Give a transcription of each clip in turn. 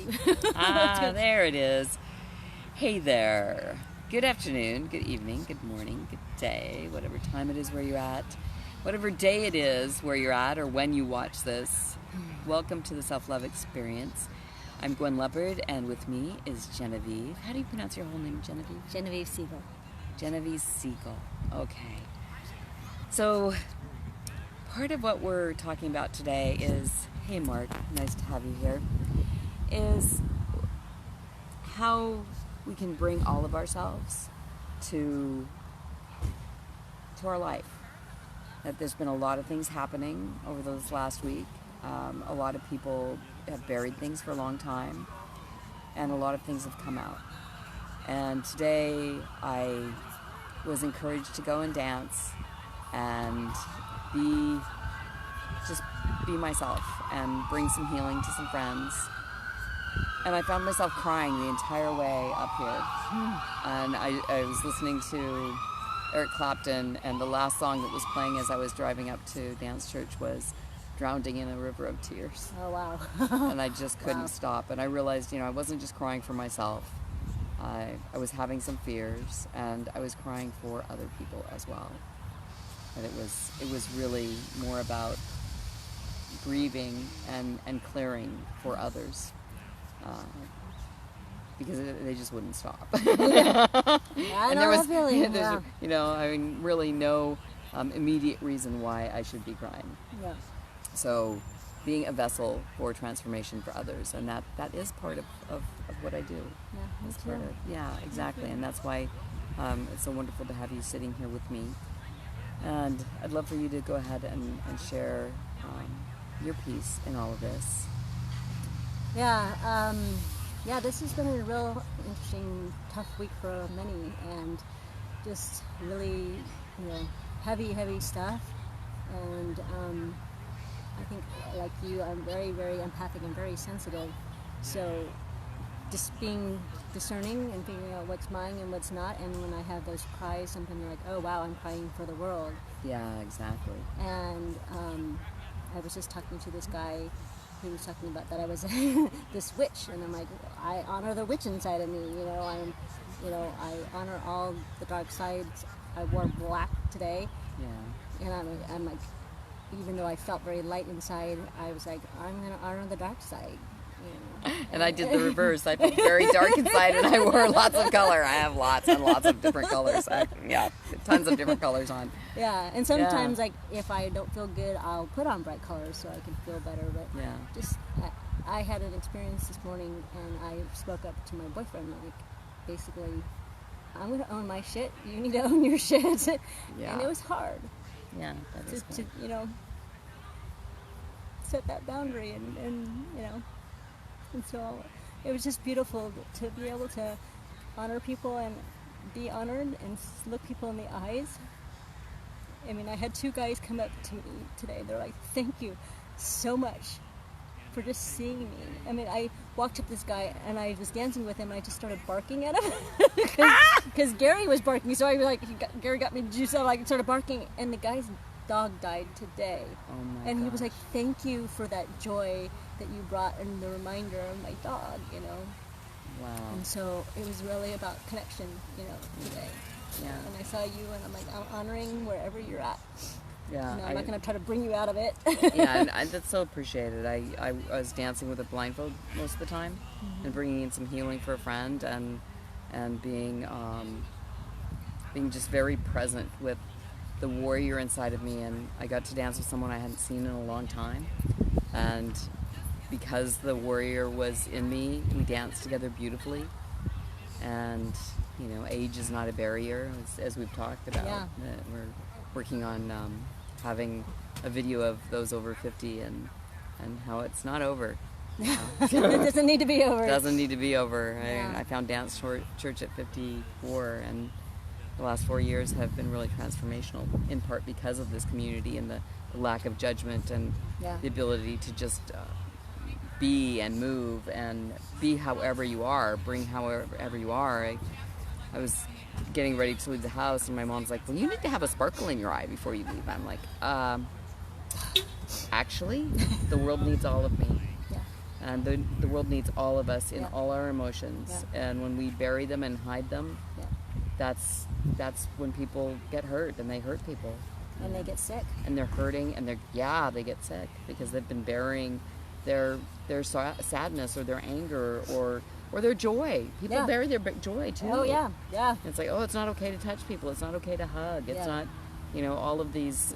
There it is. Hey there. Good afternoon, good evening, good morning, good day, whatever time it is where you're at. Whatever day it is where you're at or when you watch this. Welcome to the Self-Love Experience. I'm Gwen Lepard, and with me is Genevieve. How do you pronounce your whole name, Genevieve? Genevieve Siegel. Genevieve Siegel. Okay. So, part of what we're talking about today is, hey Mark, nice to have you here, is how we can bring all of ourselves to our life. That there's been a lot of things happening over this last week. A lot of people have buried things for a long time, and a lot of things have come out. And today I was encouraged to go and dance and be myself and bring some healing to some friends. And I found myself crying the entire way up here. And I was listening to Eric Clapton, and the last song that was playing as I was driving up to dance church was Drowning in a River of Tears. Oh, wow. And I just couldn't stop. And I realized, I wasn't just crying for myself. I was having some fears, and I was crying for other people as well. And it was really more about grieving and clearing for others. Because they just wouldn't stop. Yeah, I know that feeling. Really no immediate reason why I should be crying. Yeah. So, being a vessel for transformation for others, and that is part of what I do. Yeah, It's part of, yeah, exactly, and that's why it's so wonderful to have you sitting here with me. And I'd love for you to go ahead and share your piece in all of this. Yeah, this has been a real interesting, tough week for many, and just really, heavy stuff. And I think, like you, I'm very, very empathic and very sensitive. So just being discerning and figuring out what's mine and what's not. And when I have those cries, sometimes you're like, oh, wow, I'm crying for the world. Yeah, exactly. And I was just talking to this guy who was talking about that I was this witch, and I'm like, I honor the witch inside of me. I honor all the dark sides. I wore black today. Yeah. And I'm like, even though I felt very light inside, I was like, I'm going to honor the dark side. And I did the reverse. I felt very dark inside, and I wore lots of color. I have lots and lots of different colors. Tons of different colors on. Yeah, and sometimes, like, if I don't feel good, I'll put on bright colors so I can feel better. But I had an experience this morning, and I spoke up to my boyfriend, like, basically, I'm going to own my shit. You need to own your shit. Yeah. And it was hard. Yeah, that is to set that boundary, and so it was just beautiful to be able to honor people and be honored and look people in the eyes. I mean, I had two guys come up to me today. They're like, thank you so much for just seeing me. I mean, I walked up this guy and I was dancing with him, and I just started barking at him because Gary was barking. So I was like, Gary got me juice up. I started barking, and the guy's dog died today. Oh my And gosh. he was like, thank you for that joy that you brought and the reminder of my dog, Wow. And so it was really about connection, today. Yeah. And I saw you, and I'm like, I'm honoring wherever you're at. Yeah. I'm not going to try to bring you out of it. Yeah, and that's so appreciated. I was dancing with a blindfold most of the time, and bringing in some healing for a friend, and being just very present with the warrior inside of me. And I got to dance with someone I hadn't seen in a long time, and because the warrior was in me, we danced together beautifully. And age is not a barrier, as we've talked about. Yeah. We're working on having a video of those over 50 and how it's not over. It doesn't need to be over. Doesn't need to be over. Yeah. I found dance church at 54, and the last 4 years have been really transformational, in part because of this community and the lack of judgment and the ability to just be and move and be however you are, bring however you are. I was getting ready to leave the house, and my mom's like, well, you need to have a sparkle in your eye before you leave. I'm like, actually, the world needs all of me. Yeah. And the world needs all of us in Yeah. all our emotions. Yeah. And when we bury them and hide them, Yeah. that's when people get hurt, and they hurt people. And they get sick. And they're hurting, and they get sick because they've been burying their sadness or their anger or their joy. People Yeah. bury their joy too. Oh yeah, yeah. It's like, oh, it's not okay to touch people. It's not okay to hug. It's Yeah. not, all of these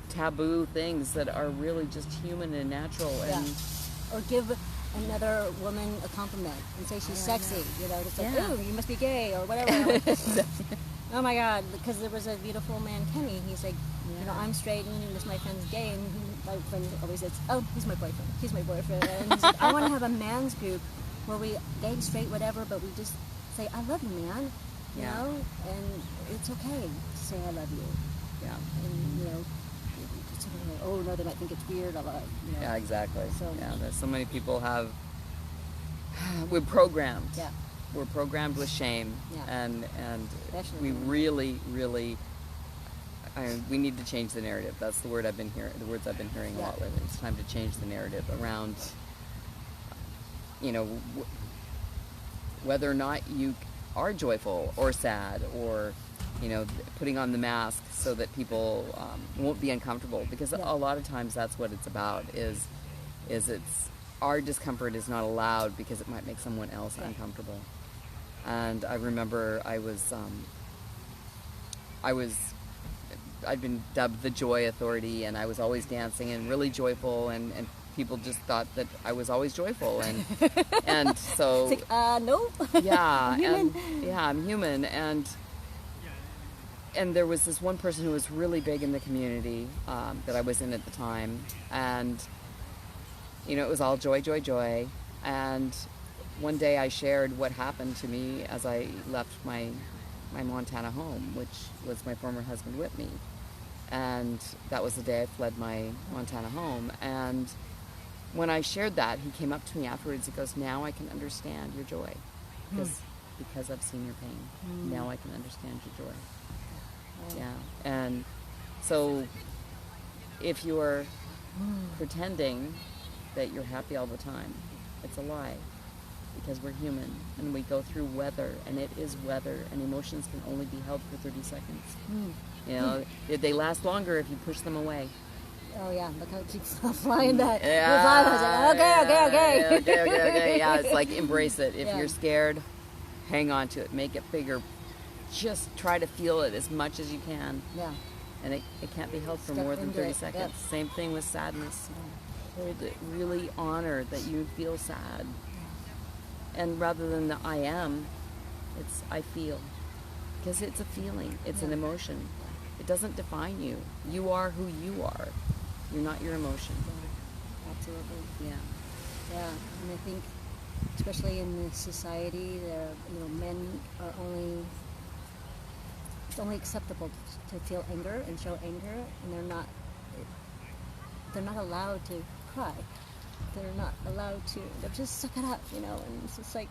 taboo things that are really just human and natural. Yeah. And Or give another woman a compliment and say she's sexy. Just like, Yeah. ooh, you must be gay or whatever. Oh my God, because there was a beautiful man, Kenny. He's like, I'm straight and this my friend's gay, and my friend always says, oh, he's my boyfriend. He's my boyfriend. And he's like, I want to have a man's group where we gay, straight, whatever, but we just say, I love you, man. You Yeah. know, and it's okay to say I love you. yeah, And it's okay, oh no, they might think it's weird. yeah, exactly. So- There's so many people we're programmed. Yeah. We're programmed with shame, Yeah. and Especially we women. really we need to change the narrative. That's the word I've been hearing. The words I've been hearing a Yeah. lot lately. It's time to change the narrative around, whether or not you are joyful or sad, or putting on the mask so that people won't be uncomfortable. Because Yeah. a lot of times that's what it's about. Is it's our discomfort is not allowed because it might make someone else Yeah. uncomfortable. And I remember I'd been dubbed the Joy Authority, and I was always dancing and really joyful, and people just thought that I was always joyful, and so It's like, no. yeah, I'm human. I'm human, and there was this one person who was really big in the community that I was in at the time, and it was all joy, joy, joy, and one day I shared what happened to me as I left my Montana home, which was my former husband with me. And that was the day I fled my Montana home. And when I shared that, he came up to me afterwards. He goes, now I can understand your joy. Because I've seen your pain. Now I can understand your joy. Yeah. And so if you're pretending that you're happy all the time, it's a lie. Because we're human, and we go through weather, and it is weather, and emotions can only be held for 30 seconds. They last longer if you push them away. Oh yeah, look how it keeps flying that. Yeah, Okay. Yeah, it's like embrace it. If Yeah. you're scared, hang on to it, make it bigger. Just try to feel it as much as you can. Yeah. And it can't be held for Step more than into 30 it, seconds. yep. Same thing with sadness. Hold it, really honor that you feel sad. And rather than the I am, it's I feel. Because it's a feeling, it's an emotion. It doesn't define you. You are who you are. You're not your emotion. Absolutely. Yeah. Yeah, and I think, especially in this society, men are it's only acceptable to feel anger and show anger, and they're not allowed to cry. They're not allowed to. They're just suck it up, and it's just like.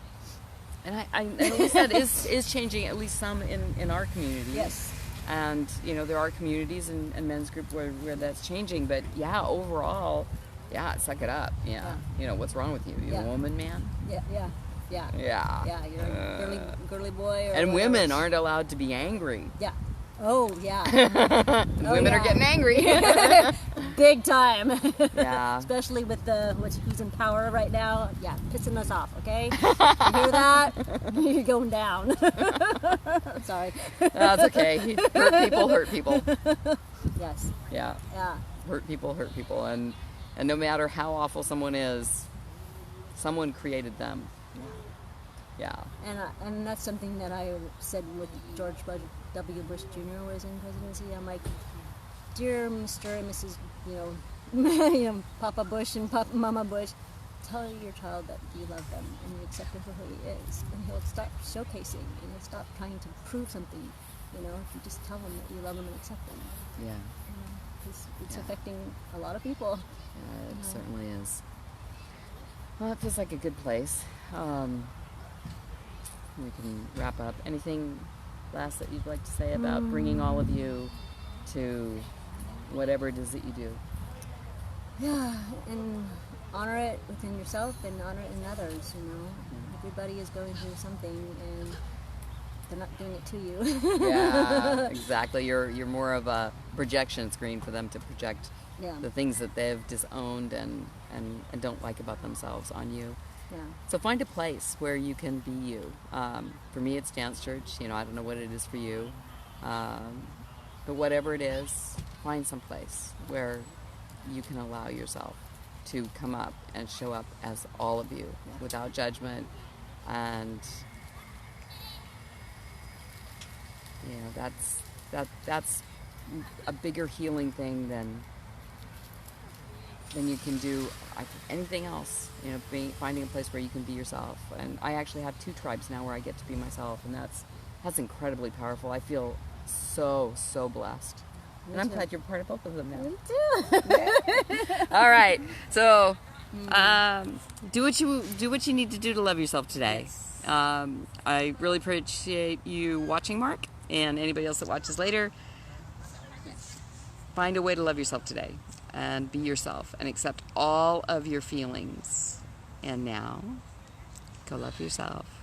And and at least that is changing, at least some in our community. Yes. And there are communities and men's group where that's changing, but yeah, overall, suck it up. Yeah. What's wrong with you? You a woman, man? Yeah. Yeah. Yeah, you're a girly boy. Or and whatever. women aren't allowed to be angry. Yeah. Oh yeah. Women are getting angry. Big time. Yeah. Especially with who's in power right now. Yeah, pissing us off. Okay. You hear that? You're going down. Sorry. That's okay. Hurt people. Yes. Yeah. Yeah. Hurt people, and no matter how awful someone is, someone created them. Yeah. And that's something that I said with George W. Bush Jr. was in presidency. I'm like, dear Mr. and Mrs. Papa Bush and Mama Bush, tell your child that you love them and you accept him for who he is, and he'll stop showcasing and he'll stop trying to prove something. If you just tell him that you love him and accept him. Yeah. Because it's affecting a lot of people. Yeah, it certainly is. Well, it feels like a good place. We can wrap up. Anything last that you'd like to say about bringing all of you to whatever it is that you do? Yeah, and honor it within yourself and honor it in others. You know, everybody is going through something, and they're not doing it to you. Yeah, exactly. You're more of a projection screen for them to project Yeah. the things that they've disowned and don't like about themselves on you. Yeah. So find a place where you can be you. For me, it's dance church. You know, I don't know what it is for you. But whatever it is, find some place where you can allow yourself to come up and show up as all of you without judgment. And, you know, that's a bigger healing thing than you can do anything else. You know, finding a place where you can be yourself. And I actually have 2 tribes now where I get to be myself, and that's incredibly powerful. I feel so blessed. And I'm glad you're part of both of them now. Me too. All right. So, do what you need to do to love yourself today. Yes. I really appreciate you watching, Mark, and anybody else that watches later. Find a way to love yourself today and be yourself and accept all of your feelings. And now, go love yourself.